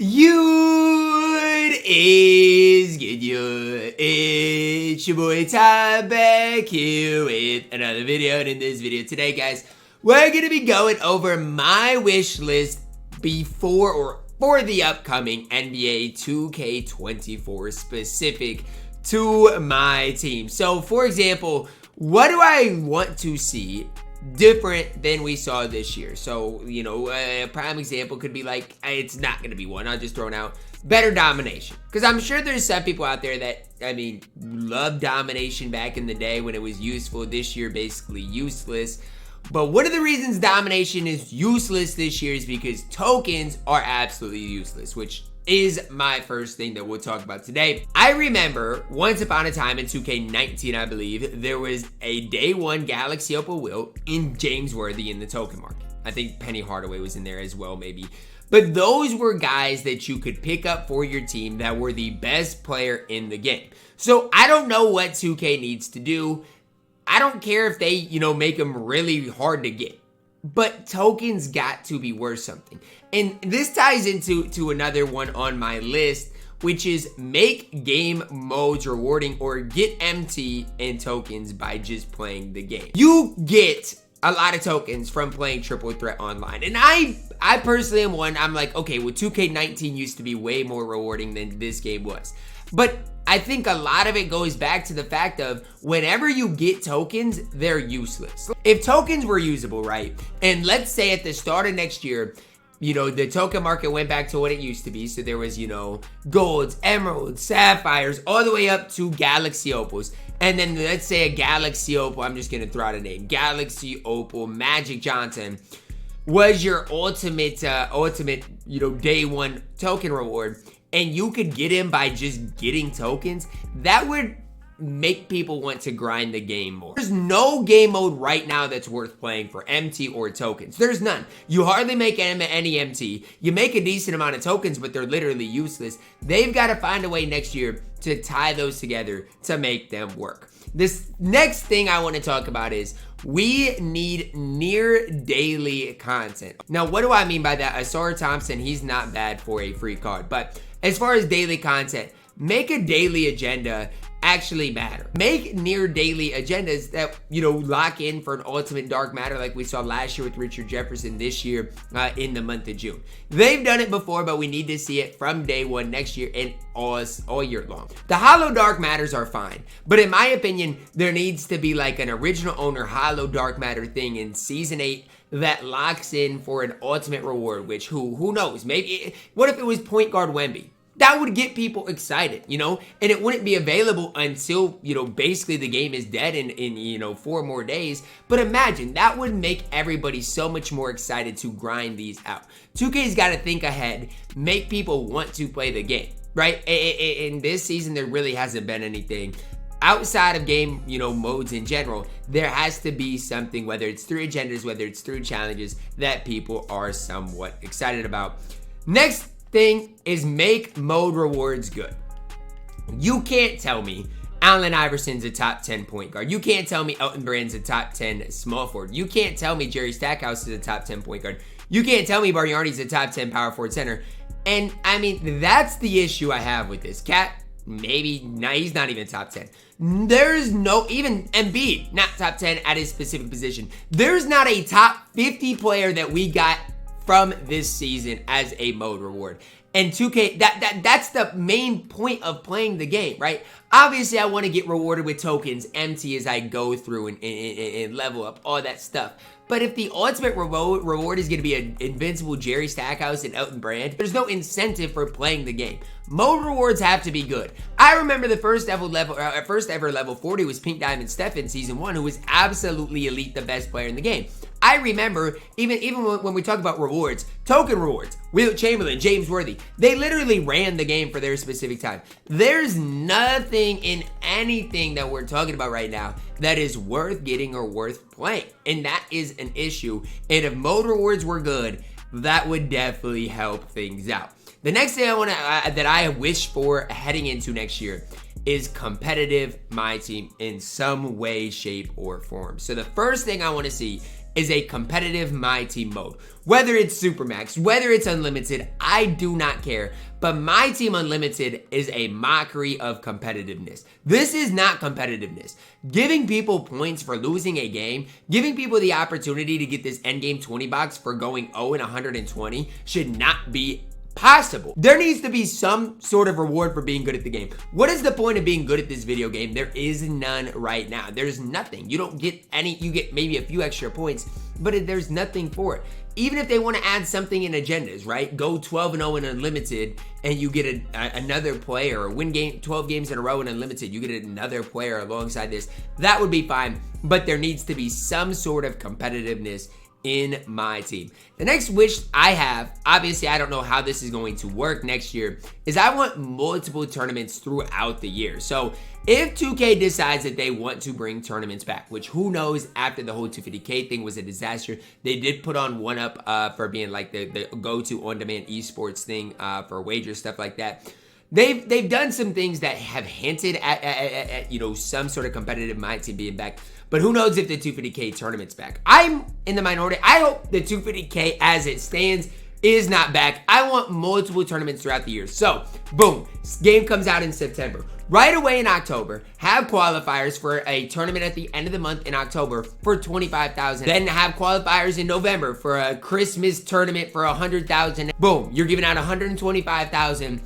It is good, it's your boy Ty back here with another video. And in this video today, guys, we're gonna be going over my wish list before or for the upcoming NBA 2K24 specific to my team. So for example, what do I want to see different than we saw this year? So, you know, a prime example could be like, it's not going to be one, I'll just throw it out, better domination. Because I'm sure there's some people out there that, I mean, loved domination back in the day when it was useful. This year, basically useless. But one of the reasons domination is useless this year is because tokens are absolutely useless, which is my first thing that we'll talk about today. I remember once upon a time in 2K19, I believe, there was a day one Galaxy Opal Wilt in James Worthy in the token market. I think Penny Hardaway was in there as well, maybe. But those were guys that you could pick up for your team that were the best player in the game. So I don't know what 2K needs to do. I don't care if they, you know, make them really hard to get. But tokens got to be worth something. And this ties into another one on my list, which is make game modes rewarding or get MT and tokens by just playing the game. You get a lot of tokens from playing Triple Threat online. And I personally am one, I'm like, okay, well 2K19 used to be way more rewarding than this game was. But I think a lot of it goes back to the fact of whenever you get tokens, they're useless. If tokens were usable, right? And let's say at the start of next year, you know, the token market went back to what it used to be. So there was, you know, golds, emeralds, sapphires, all the way up to Galaxy Opals. And then let's say a Galaxy Opal, I'm just going to throw out a name, Galaxy Opal Magic Johnson was your ultimate, you know, day one token reward. And you could get him by just getting tokens, that would make people want to grind the game more. There's no game mode right now that's worth playing for MT or tokens. There's none. You hardly make any MT. You make a decent amount of tokens, but they're literally useless. They've got to find a way next year to tie those together to make them work. This next thing I want to talk about is we need near daily content. Now, what do I mean by that? Asar Thompson, he's not bad for a free card, but as far as daily content, make a daily agenda actually matter. Make near daily agendas that, you know, lock in for an ultimate dark matter like we saw last year with Richard Jefferson, this year in the month of June. They've done it before, but we need to see it from day one next year and all year long. The hollow dark matters are fine, but in my opinion, there needs to be like an original owner hollow dark matter thing in season 8 that locks in for an ultimate reward, which who knows, maybe, what if it was point guard Wemby? That would get people excited, you know, and it wouldn't be available until, you know, basically the game is dead in you know, 4 more days. But imagine, that would make everybody so much more excited to grind these out. 2K's got to think ahead, make people want to play the game, right? In this season, there really hasn't been anything outside of game, you know, modes in general. There has to be something, whether it's through agendas, whether it's through challenges, that people are somewhat excited about. Next thing is make mode rewards good. You can't tell me Allen Iverson's a top 10 point guard. You can't tell me Elton Brand's a top 10 small forward. You can't tell me Jerry Stackhouse is a top 10 point guard. You can't tell me Bargnani's a top 10 power forward center. And I mean, that's the issue I have with this. Cat, maybe, nah, he's not even top 10. There's no, even Embiid, not top 10 at his specific position. There's not a top 50 player that we got from this season as a mode reward. And 2K, that's the main point of playing the game, right? Obviously, I want to get rewarded with tokens, MT as I go through and level up, all that stuff. But if the ultimate reward is going to be an invincible Jerry Stackhouse and Elton Brand, there's no incentive for playing the game. Mode rewards have to be good. I remember the first ever level 40 was Pink Diamond Steph in season 1, who was absolutely elite, the best player in the game. I remember, even when we talk about rewards, token rewards, Wilt Chamberlain, James Worthy, they literally ran the game for their specific time. There's nothing in anything that we're talking about right now that is worth getting or worth playing. And that is an issue. And if mode rewards were good, that would definitely help things out. The next thing that I wish for heading into next year is competitive MyTEAM in some way, shape, or form. So the first thing I want to see is a competitive MyTEAM mode. Whether it's Supermax, whether it's Unlimited, I do not care. But MyTEAM Unlimited is a mockery of competitiveness. This is not competitiveness. Giving people points for losing a game, giving people the opportunity to get this endgame 20 box for going 0 and 120 should not be possible. There needs to be some sort of reward for being good at the game. What is the point of being good at this video game? There is none right now. There's nothing. You don't get any, you get maybe a few extra points, but there's nothing for it. Even if they want to add something in agendas, right? Go 12 and 0 in Unlimited and you get another player, or win 12 games in a row in Unlimited, you get another player alongside this. That would be fine, but there needs to be some sort of competitiveness in MyTEAM. The next wish I have, obviously I don't know how this is going to work next year, is I want multiple tournaments throughout the year. So if 2K decides that they want to bring tournaments back, which who knows, after the whole 250K thing was a disaster, they did put on one up for being like the go-to on-demand esports thing for wagers, stuff like that. They've done some things that have hinted at you know, some sort of competitive MyTEAM being back. But who knows if the 250K tournament's back. I'm in the minority. I hope the 250K as it stands is not back. I want multiple tournaments throughout the year. So, boom, game comes out in September. Right away in October, have qualifiers for a tournament at the end of the month in October for 25,000. Then have qualifiers in November for a Christmas tournament for 100,000. Boom, you're giving out 125,000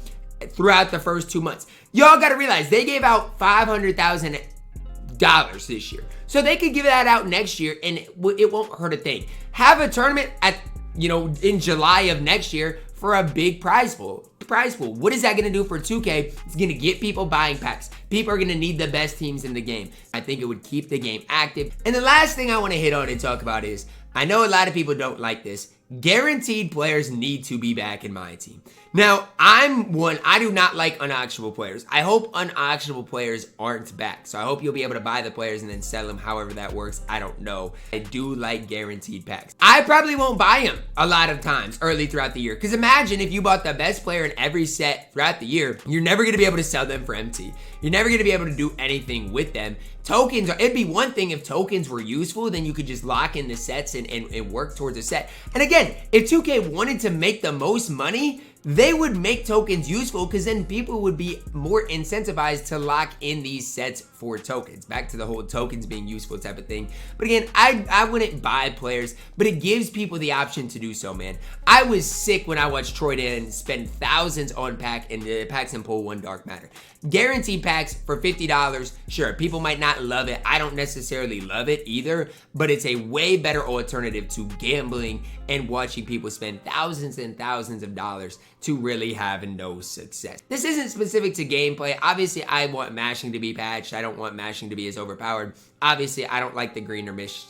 throughout the first 2 months. Y'all gotta realize they gave out $500,000 this year. So they could give that out next year and it won't hurt a thing. Have a tournament at, you know, in July of next year for a big prize pool. What is that going to do for 2K? It's going to get people buying packs. People are going to need the best teams in the game. I think it would keep the game active. And the last thing I want to hit on and talk about is, I know a lot of people don't like this, guaranteed players need to be back in MyTEAM. Now, I'm one, I do not like unauctionable players. I hope unauctionable players aren't back. So I hope you'll be able to buy the players and then sell them however that works. I don't know. I do like guaranteed packs. I probably won't buy them a lot of times early throughout the year. Because imagine if you bought the best player in every set throughout the year, you're never going to be able to sell them for MT. You're never going to be able to do anything with them. Tokens, it'd be one thing if tokens were useful, then you could just lock in the sets and work towards a set. And again, if 2K wanted to make the most money, they would make tokens useful because then people would be more incentivized to lock in these sets for tokens. Back to the whole tokens being useful type of thing. But again, I wouldn't buy players, but it gives people the option to do so, man. I was sick when I watched Troydan spend thousands on packs and pull one Dark Matter. Guaranteed packs for $50, sure, people might not love it. I don't necessarily love it either, but it's a way better alternative to gambling and watching people spend thousands and thousands of dollars to really have no success. This isn't specific to gameplay. Obviously, I want mashing to be patched. I don't want mashing to be as overpowered. Obviously, I don't like the green or mish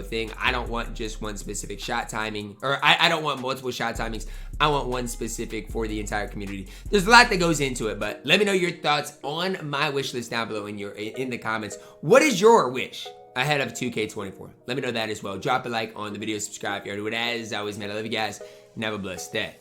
thing. I don't want just one specific shot timing, or I don't want multiple shot timings. I want one specific for the entire community. There's a lot that goes into it, but let me know your thoughts on my wish list down below in the comments. What is your wish ahead of 2K24? Let me know that as well. Drop a like on the video, subscribe if you already would. As always, man, I love you guys, and have a blessed day.